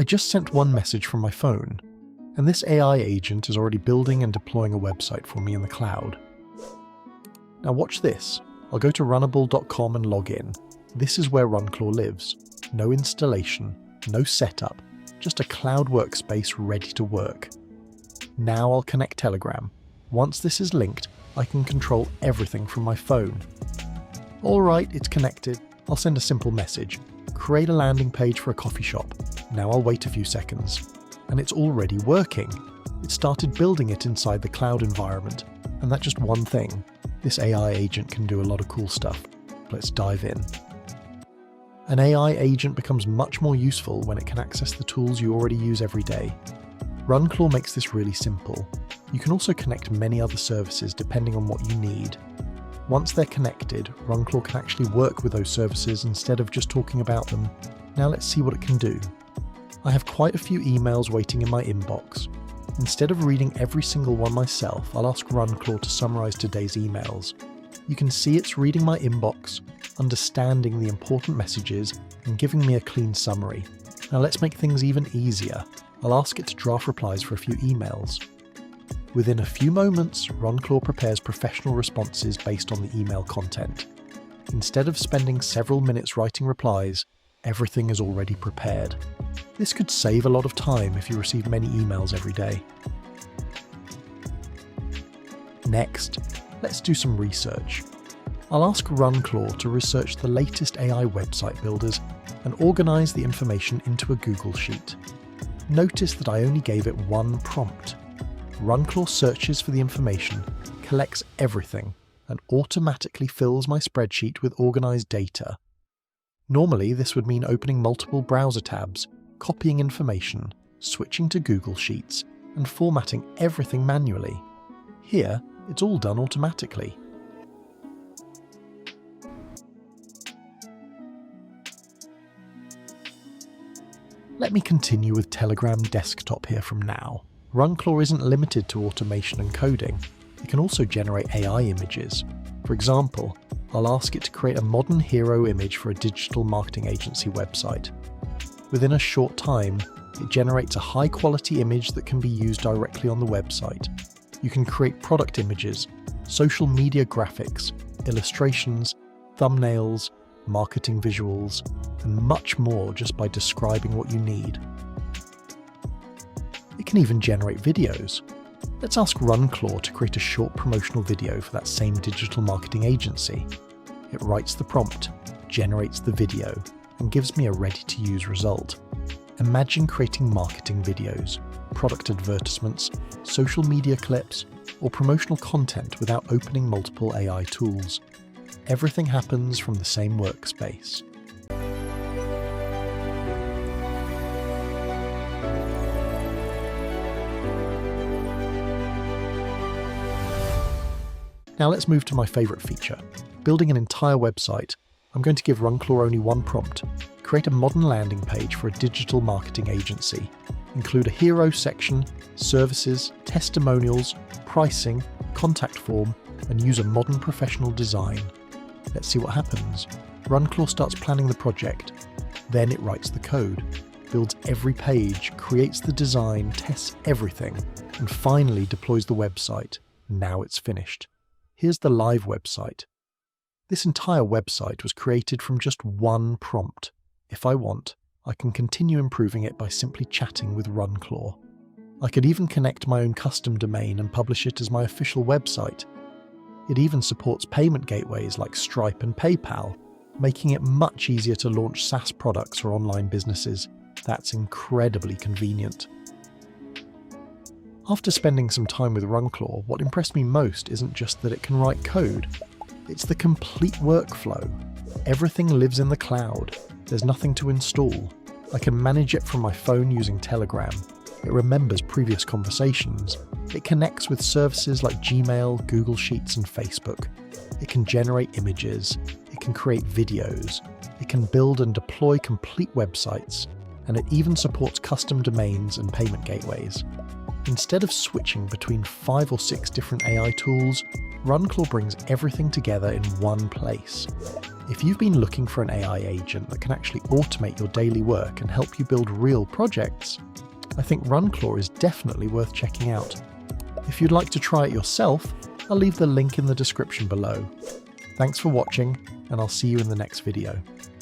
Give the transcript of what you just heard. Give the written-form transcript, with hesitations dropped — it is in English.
I just sent one message from my phone, and this AI agent is already building and deploying a website for me in the cloud. Now watch this. I'll go to runable.com and log in. This is where RunClaw lives. No installation, no setup, just a cloud workspace ready to work. Now I'll connect Telegram. Once this is linked, I can control everything from my phone. Alright, it's connected. I'll send a simple message. Create a landing page for a coffee shop. Now I'll wait a few seconds. And it's already working. It started building it inside the cloud environment. And that's just one thing. This AI agent can do a lot of cool stuff. Let's dive in. An AI agent becomes much more useful when it can access the tools you already use every day. RunClaw makes this really simple. You can also connect many other services depending on what you need. Once they're connected, RunClaw can actually work with those services instead of just talking about them. Now let's see what it can do. I have quite a few emails waiting in my inbox. Instead of reading every single one myself, I'll ask RunClaw to summarize today's emails. You can see it's reading my inbox, understanding the important messages, and giving me a clean summary. Now let's make things even easier. I'll ask it to draft replies for a few emails. Within a few moments, RunClaw prepares professional responses based on the email content. Instead of spending several minutes writing replies, everything is already prepared. This could save a lot of time if you receive many emails every day. Next, let's do some research. I'll ask RunClaw to research the latest AI website builders and organize the information into a Google Sheet. Notice that I only gave it one prompt. RunClaw searches for the information, collects everything, and automatically fills my spreadsheet with organized data. Normally, this would mean opening multiple browser tabs, copying information, switching to Google Sheets, and formatting everything manually. Here, it's all done automatically. Let me continue with Telegram Desktop here from now. RunClaw isn't limited to automation and coding. It can also generate AI images. For example, I'll ask it to create a modern hero image for a digital marketing agency website. Within a short time, it generates a high-quality image that can be used directly on the website. You can create product images, social media graphics, illustrations, thumbnails, marketing visuals, and much more just by describing what you need. It can even generate videos. Let's ask RunClaw to create a short promotional video for that same digital marketing agency. It writes the prompt, generates the video, and gives me a ready-to-use result. Imagine creating marketing videos, product advertisements, social media clips, or promotional content without opening multiple AI tools. Everything happens from the same workspace. Now let's move to my favorite feature, building an entire website. I'm going to give RunClaw only one prompt. Create a modern landing page for a digital marketing agency. Include a hero section, services, testimonials, pricing, contact form, and use a modern professional design. Let's see what happens. RunClaw starts planning the project. Then it writes the code, builds every page, creates the design, tests everything, and finally deploys the website. Now it's finished. Here's the live website. This entire website was created from just one prompt. If I want, I can continue improving it by simply chatting with RunClaw. I could even connect my own custom domain and publish it as my official website. It even supports payment gateways like Stripe and PayPal, making it much easier to launch SaaS products for online businesses. That's incredibly convenient. After spending some time with RunClaw, what impressed me most isn't just that it can write code. It's the complete workflow. Everything lives in the cloud. There's nothing to install. I can manage it from my phone using Telegram. It remembers previous conversations. It connects with services like Gmail, Google Sheets, and Facebook. It can generate images. It can create videos. It can build and deploy complete websites. And it even supports custom domains and payment gateways. Instead of switching between 5 or 6 different AI tools, RunClaw brings everything together in one place. If you've been looking for an AI agent that can actually automate your daily work and help you build real projects, I think RunClaw is definitely worth checking out. If you'd like to try it yourself, I'll leave the link in the description below. Thanks for watching, and I'll see you in the next video.